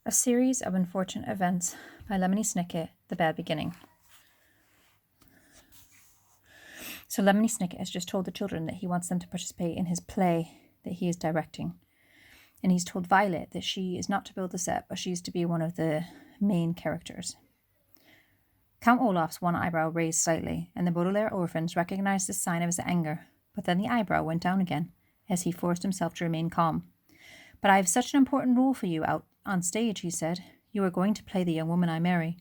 A Series of Unfortunate Events by Lemony Snicket, The Bad Beginning. So Lemony Snicket has just told the children that he wants them to participate in his play that he is directing. And he's told Violet that she is not to build the set, but she's to be one of the main characters. Count Olaf's one eyebrow raised slightly, and the Baudelaire orphans recognized the sign of his anger, but then the eyebrow went down again, as he forced himself to remain calm. "But I have such an important role for you out on stage," he said. "You are going to play the young woman I marry."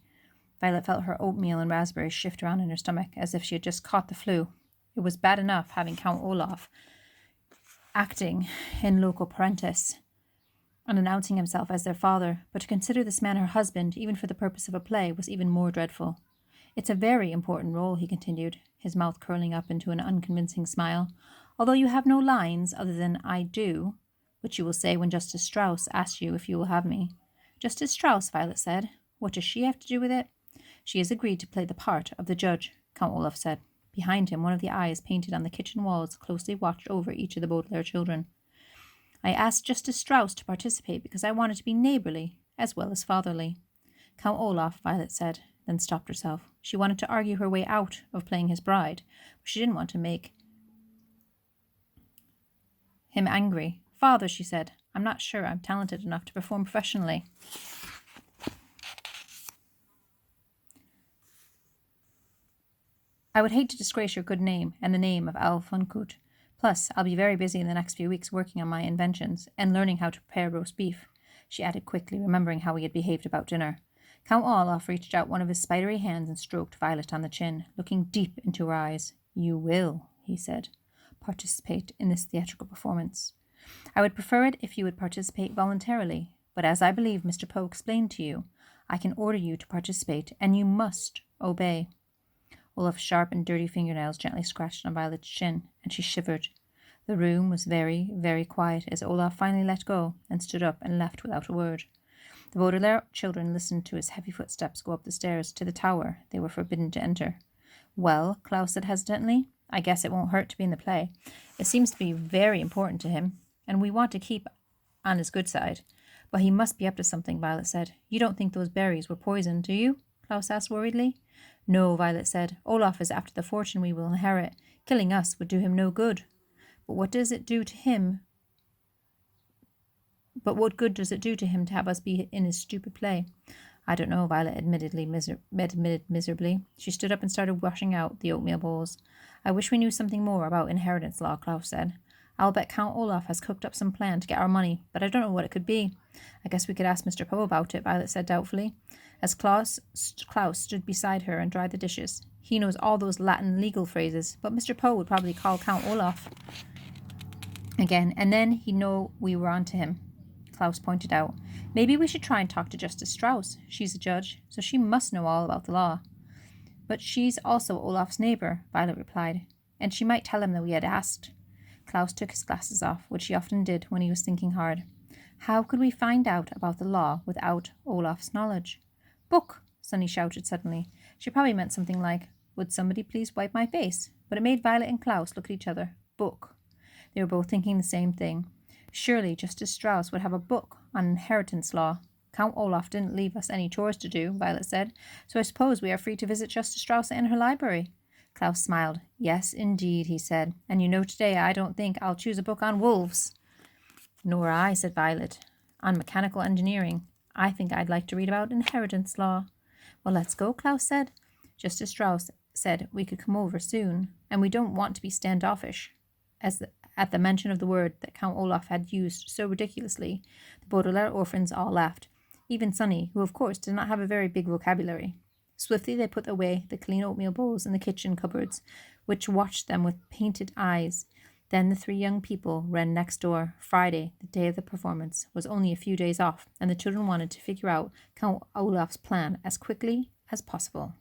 Violet felt her oatmeal and raspberries shift around in her stomach as if she had just caught the flu. It was bad enough having Count Olaf acting in loco parentis and announcing himself as their father, but to consider this man her husband, even for the purpose of a play, was even more dreadful. "It's a very important role," he continued, his mouth curling up into an unconvincing smile. "Although you have no lines other than 'I do,' which you will say when Justice Strauss asks you if you will have me." "Justice Strauss," Violet said. "What does she have to do with it?" "She has agreed to play the part of the judge," Count Olaf said. Behind him, one of the eyes painted on the kitchen walls closely watched over each of the Baudelaire children. "I asked Justice Strauss to participate because I wanted to be neighbourly as well as fatherly." "Count Olaf," Violet said, then stopped herself. She wanted to argue her way out of playing his bride, but she didn't want to make him angry. "Father," she said, "I'm not sure I'm talented enough to perform professionally." "I would hate to disgrace your good name and the name of Al Funkut. Plus, I'll be very busy in the next few weeks working on my inventions and learning how to prepare roast beef," she added quickly, remembering how he had behaved about dinner. Count Olaf reached out one of his spidery hands and stroked Violet on the chin, looking deep into her eyes. "You will," he said, "participate in this theatrical performance. I would prefer it if you would participate voluntarily, but as I believe Mr. Poe explained to you, I can order you to participate, and you must obey." Olaf's sharp and dirty fingernails gently scratched on Violet's chin, and she shivered. The room was very, very quiet as Olaf finally let go and stood up and left without a word. The Baudelaire children listened to his heavy footsteps go up the stairs to the tower they were forbidden to enter. "Well," Klaus said hesitantly, "I guess it won't hurt to be in the play. It seems to be very important to him, and we want to keep on his good side. But he must be up to something," Violet said. "You don't think those berries were poisoned, do you?" Klaus asked worriedly. "No," Violet said. "Olaf is after the fortune we will inherit. Killing us would do him no good. But what does it do to him? But what good does it do to him to have us be in his stupid play?" "I don't know," Violet admitted miserably. She stood up and started washing out the oatmeal bowls. "I wish we knew something more about inheritance law," Klaus said. "I'll bet Count Olaf has cooked up some plan to get our money, but I don't know what it could be." "I guess we could ask Mr. Poe about it," Violet said doubtfully, as Klaus stood beside her and dried the dishes. "He knows all those Latin legal phrases, but Mr. Poe would probably call Count Olaf again, and then he'd know we were on to him." Klaus pointed out. "Maybe we should try and talk to Justice Strauss. She's a judge, so she must know all about the law." "But she's also Olaf's neighbour," Violet replied, "and she might tell him that we had asked." Klaus took his glasses off, which he often did when he was thinking hard. "How could we find out about the law without Olaf's knowledge?" "Book!" Sunny shouted suddenly. She probably meant something like, "Would somebody please wipe my face?" But it made Violet and Klaus look at each other. Book. They were both thinking the same thing. Surely Justice Strauss would have a book on inheritance law. "Count Olaf didn't leave us any chores to do," Violet said, "so I suppose we are free to visit Justice Strauss in her library." Klaus smiled. "Yes, indeed," he said. "And you know today I don't think I'll choose a book on wolves." "Nor I," said Violet. "On mechanical engineering. I think I'd like to read about inheritance law." "Well, let's go," Klaus said. "Justice Strauss said we could come over soon, and we don't want to be standoffish." At the mention of the word that Count Olaf had used so ridiculously, the Baudelaire orphans all laughed, even Sunny, who of course did not have a very big vocabulary. Swiftly they put away the clean oatmeal bowls in the kitchen cupboards, which watched them with painted eyes. Then the three young people ran next door. Friday, the day of the performance, was only a few days off, and the children wanted to figure out Count Olaf's plan as quickly as possible.